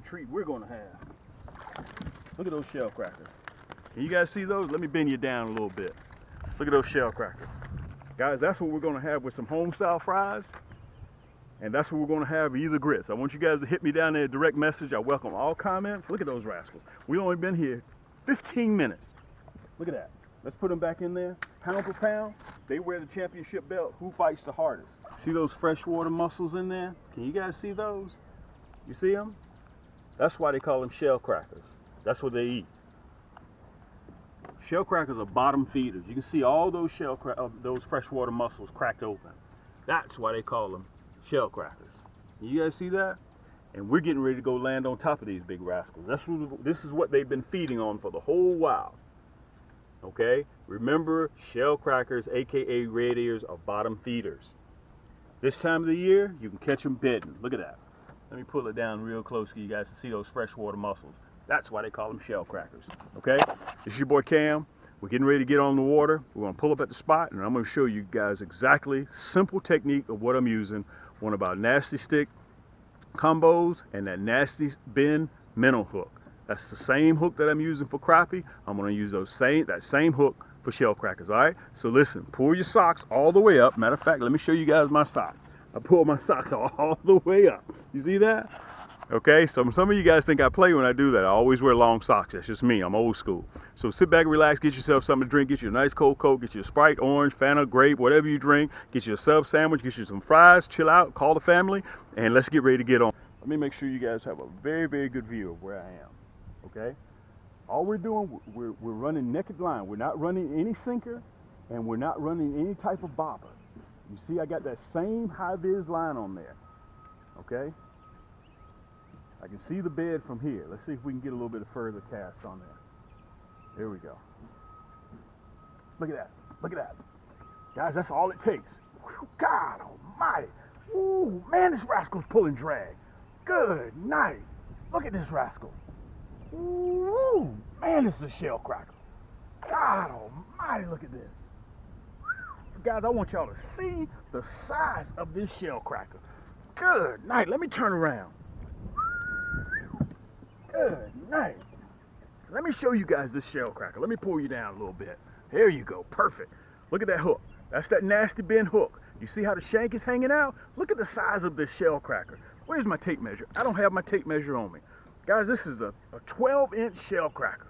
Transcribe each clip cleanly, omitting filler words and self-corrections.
treat we're gonna have. Look at those shell crackers. Can you guys see those? Let me bend you down a little bit. Look at those shell crackers. Guys, that's what we're gonna have with some home style fries. And that's what we're gonna have with either grits. I want you guys to hit me down there, direct message. I welcome all comments. Look at those rascals. We've only been here 15 minutes. Look at that. Let's put them back in there. Pound for pound, they wear the championship belt. Who fights the hardest? See those freshwater mussels in there? Can you guys see those? You see them? That's why they call them shell crackers. That's what they eat. Shell crackers are bottom feeders. You can see all those those freshwater mussels cracked open. That's why they call them shell crackers. You guys see that? And we're getting ready to go land on top of these big rascals. This is what they've been feeding on for the whole while. Okay? Remember, shell crackers, aka red ears, are bottom feeders. This time of the year, you can catch them bedding. Look at that. Let me pull it down real close so you guys can see those freshwater mussels. That's why they call them shell crackers. Okay? It's your boy Cam. We're getting ready to get on the water. We're going to pull up at the spot, and I'm going to show you guys exactly simple technique of what I'm using. One of our Nasty Stik combos and that Nasty Bend minnow hook. That's the same hook that I'm using for crappie. I'm going to use that same hook for shell crackers. All right? So listen, pull your socks all the way up. Matter of fact, let me show you guys my socks. I pull my socks all the way up. You see that? Okay, so some of you guys think I play when I do that. I always wear long socks. That's just me. I'm old school. So sit back, relax, get yourself something to drink, get you a nice cold Coke, get you a Sprite, orange, Fanta, grape, whatever you drink, get you a sub sandwich, get you some fries, chill out, call the family, and let's get ready to get on. Let me make sure you guys have a very, very good view of where I am. Okay? All we're doing, we're running naked line. We're not running any sinker, and we're not running any type of bobber. You see, I got that same high-vis line on there. Okay? I can see the bed from here. Let's see if we can get a little bit of further cast on there. There we go. Look at that. Look at that. Guys, that's all it takes. Whew, God almighty. Ooh, man, this rascal's pulling drag. Good night. Look at this rascal. Ooh, man, this is a shell cracker. God almighty, look at this. Guys, I want y'all to see the size of this shell cracker. Good night. Let me turn around. Good night. Let me show you guys this shell cracker. Let me pull you down a little bit. There you go. Perfect. Look at that hook. That's that Nasty Bend hook. You see how the shank is hanging out? Look at the size of this shell cracker. Where's my tape measure? I don't have my tape measure on me. Guys, this is a 12-inch shell cracker.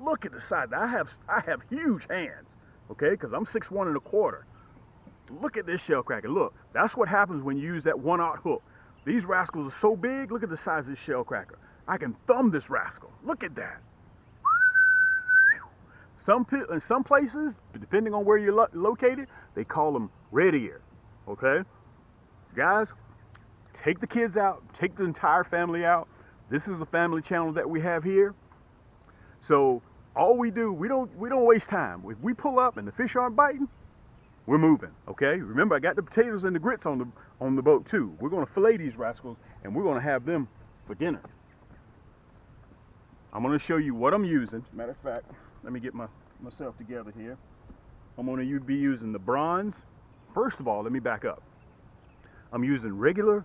Look at the size. I have huge hands, okay, because I'm 6'1"1/4. Look at this shell cracker. Look, that's what happens when you use that 1/0 hook. These rascals are so big. Look at the size of this shell cracker. I can thumb this rascal. Look at that. In some places, depending on where you're located, they call them red ear. Okay? Guys, take the kids out. Take the entire family out. This is a family channel that we have here. So all we do, we don't waste time. If we pull up and the fish aren't biting, we're moving. Okay? Remember, I got the potatoes and the grits on the boat too. We're going to fillet these rascals and we're going to have them for dinner. I'm going to show you what I'm using. Matter of fact, let me get myself together here. I'm going to be using the bronze. First of all, let me back up. I'm using regular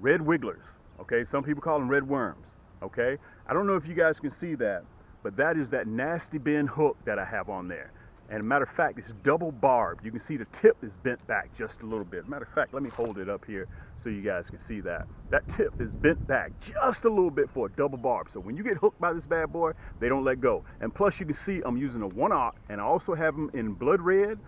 red wigglers. Okay, some people call them red worms. Okay, I don't know if you guys can see that, but that is that Nasty Bend hook that I have on there. And matter of fact, it's double barbed. You can see the tip is bent back just a little bit. Matter of fact, let me hold it up here so you guys can see that. That tip is bent back just a little bit for a double barb. So when you get hooked by this bad boy, they don't let go. And plus you can see I'm using a 1/0, and I also have them in blood red,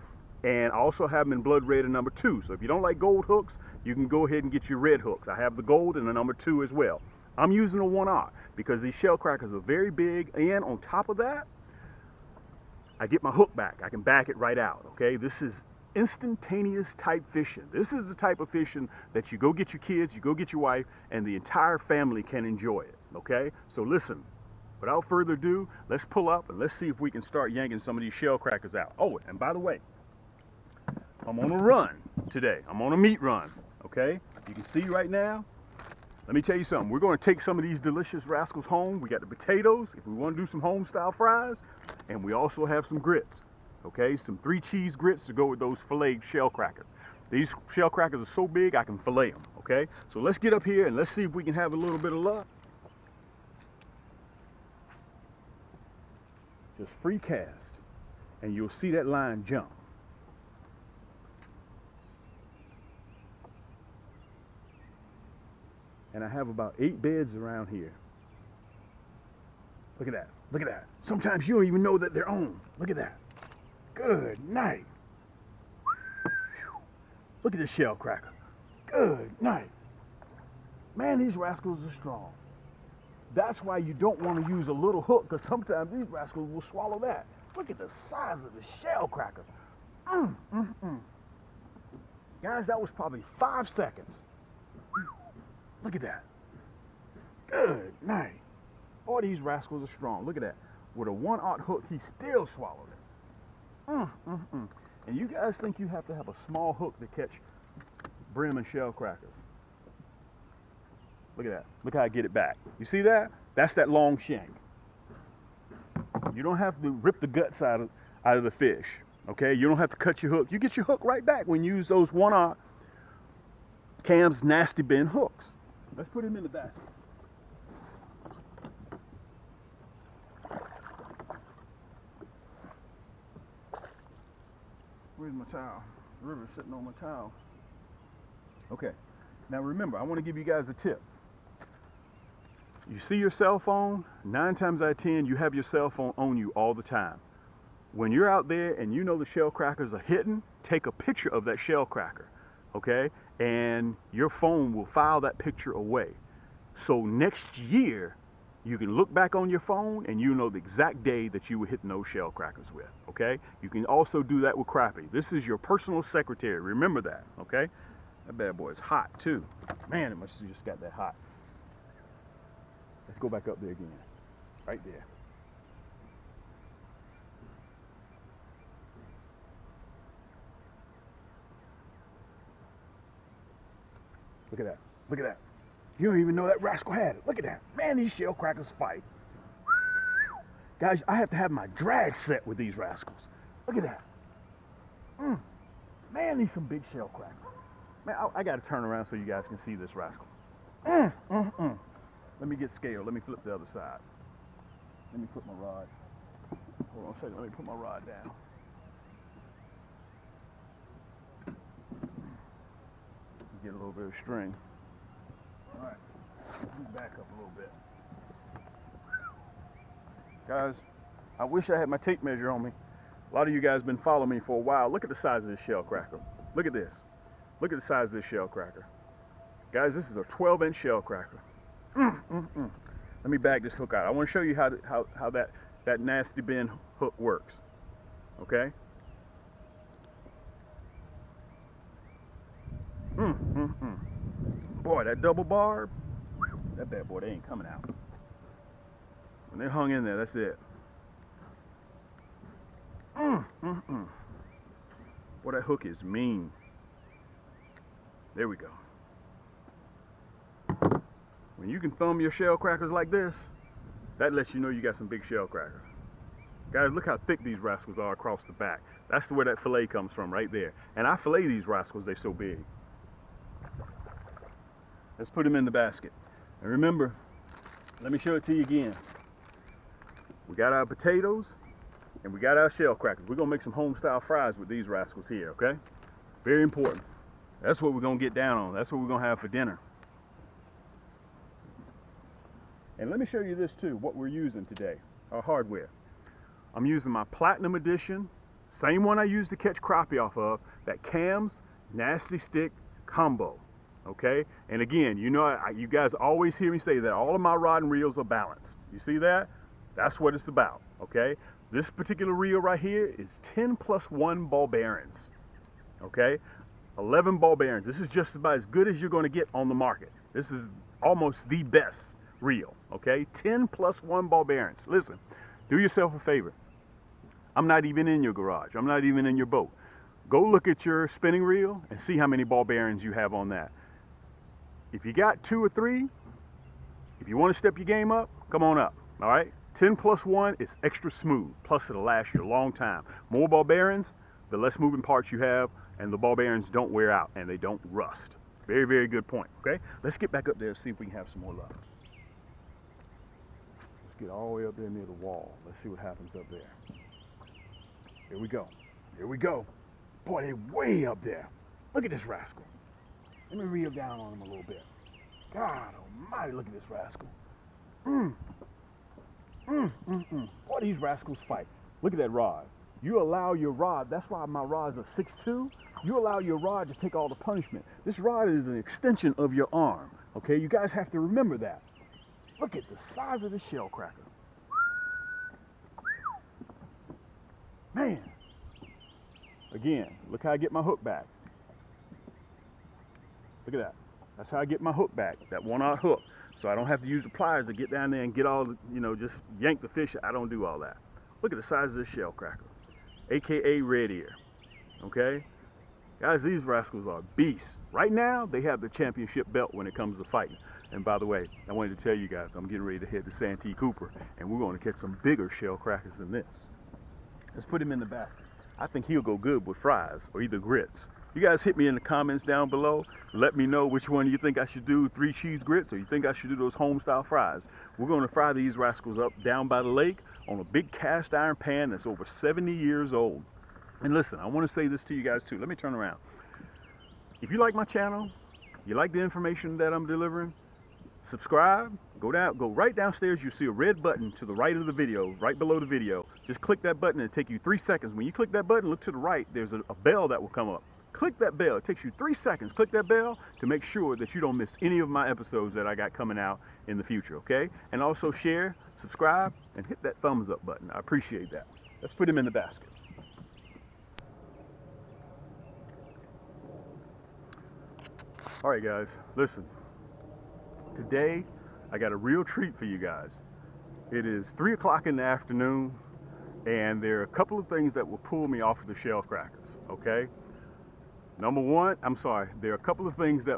and I also have them in blood red and number 2. So if you don't like gold hooks, you can go ahead and get your red hooks. I have the gold and the number 2 as well. I'm using a 1/0 because these shell crackers are very big, and on top of that, I get my hook back. I can back it right out, okay? This is instantaneous type fishing. This is the type of fishing that you go get your kids, you go get your wife, and the entire family can enjoy it, okay? So listen, without further ado, let's pull up and let's see if we can start yanking some of these shell crackers out. Oh, and by the way, I'm on a run today. I'm on a meat run, okay? You can see right now. Let me tell you something. We're going to take some of these delicious rascals home. We got the potatoes, if we want to do some home style fries, and we also have some grits, okay? Some 3 cheese grits to go with those filleted shell crackers. These shell crackers are so big I can fillet them, okay? So let's get up here and let's see if we can have a little bit of luck. Just free cast, and you'll see that line jump. And I have about 8 beds around here. Look at that. Look at that. Sometimes you don't even know that they're on. Look at that. Good night. Look at this shell cracker. Good night. Man, these rascals are strong. That's why you don't want to use a little hook, because sometimes these rascals will swallow that. Look at the size of the shell cracker. Guys, that was probably 5 seconds. Look at that. Good night. Boy, these rascals are strong. Look at that. With a 1/0 hook, he still swallowed it. And you guys think you have to have a small hook to catch bream and shell crackers. Look at that. Look how I get it back. You see that? That's that long shank. You don't have to rip the guts out of the fish. Okay? You don't have to cut your hook. You get your hook right back when you use those 1/0 Cam's Nasty Bin hooks. Let's put him in the basket. Where's my towel? The river's sitting on my towel. Okay. Now remember, I want to give you guys a tip. You see your cell phone, 9 times out of 10, you have your cell phone on you all the time. When you're out there and you know the shell crackers are hitting, take a picture of that shell cracker, okay? And your phone will file that picture away. So next year, you can look back on your phone and you know the exact day that you were hitting those shell crackers with, okay? You can also do that with Crappie. This is your personal secretary, remember that, okay? That bad boy is hot too. Man, it must have just got that hot. Let's go back up there again, right there. Look at that, look at that. You don't even know that rascal had it. Look at that. Man, these shell crackers fight. Guys, I have to have my drag set with these rascals. Look at that. Man, these some big shell crackers. Man, I got to turn around so you guys can see this rascal. Let me get scaled. Let me flip the other side. Let me put my rod. Hold on a second. Let me put my rod down. Get a little bit of string. All right. Let me back up a little bit. Guys, I wish I had my tape measure on me. A lot of you guys have been following me for a while. Look at the size of this shell cracker. Look at this. Look at the size of this shell cracker. Guys, this is a 12-inch shell cracker. Let me bag this hook out. I want to show you how that Nasty Bin hook works. Okay? Boy, that double barb, that bad boy, they ain't coming out. When they hung in there, that's it. Boy, that hook is mean. There we go. When you can thumb your shell crackers like this, that lets you know you got some big shell crackers. Guys, look how thick these rascals are across the back. That's where that fillet comes from, right there. And I fillet these rascals, they're so big. Let's put them in the basket. And remember, let me show it to you again. We got our potatoes and we got our shell crackers. We're gonna make some home style fries with these rascals here, okay? Very important. That's what we're gonna get down on. That's what we're gonna have for dinner. And let me show you this too, what we're using today, our hardware. I'm using my Platinum Edition, same one I used to catch crappie off of, that Cam's Nasty Stik Combo, okay? And again, you know, you guys always hear me say that all of my rod and reels are balanced. You see that? That's what it's about, okay? This particular reel right here is 10+1 ball bearings, okay? 11 ball bearings. This is just about as good as you're gonna get on the market. This is almost the best reel, okay? 10+1 ball bearings. Listen, do yourself a favor. I'm not even in your garage. I'm not even in your boat. Go look at your spinning reel and see how many ball bearings you have on that. If you got 2 or 3, if you want to step your game up, come on up, all right? 10+1 is extra smooth, plus it'll last you a long time. More ball bearings, the less moving parts you have, and the ball bearings don't wear out and they don't rust. Very, very good point, okay? Let's get back up there and see if we can have some more luck. get all the way up there near the wall. Let's see what happens up there. Here we go. Here we go. Boy, they're way up there. Look at this rascal. Let me reel down on him a little bit. God almighty, look at this rascal. Boy, these rascals fight. Look at that rod. You allow your rod, that's why my rod's a 6'2". You allow your rod to take all the punishment. This rod is an extension of your arm. Okay, you guys have to remember that. Look at the size of this shellcracker. Man. Again, look how I get my hook back. Look at that. That's how I get my hook back, that one-aught hook. So I don't have to use the pliers to get down there and get all the, just yank the fish. I don't do all that. Look at the size of this shellcracker, AKA REDEAR. Okay? Guys, these rascals are beasts. Right now, they have the championship belt when it comes to fighting. And by the way, I wanted to tell you guys, I'm getting ready to head to Santee Cooper, and we're going to catch some bigger shellcrackers than this. Let's put him in the basket. I think he'll go good with fries or either grits. You guys hit me in the comments down below. Let me know which one you think I should do, 3 cheese grits, or you think I should do those home-style fries. We're going to fry these rascals up down by the lake on a big cast iron pan that's over 70 years old. And listen, I want to say this to you guys too. Let me turn around. If you like my channel, you like the information that I'm delivering, subscribe, go right downstairs. You'll see a red button to the right of the video, right below the video. Just click that button and it'll take you 3 seconds. When you click that button, look to the right, there's a bell that will come up. Click that bell. It takes you 3 seconds. Click that bell to make sure that you don't miss any of my episodes that I got coming out in the future, okay? And also share, subscribe, and hit that thumbs up button. I appreciate that. Let's put him in the basket. All right, guys, listen. Today, I got a real treat for you guys. It is 3 o'clock in the afternoon, and there are a couple of things that will pull me off of the shellcrackers, okay? Number one, there are a couple of things that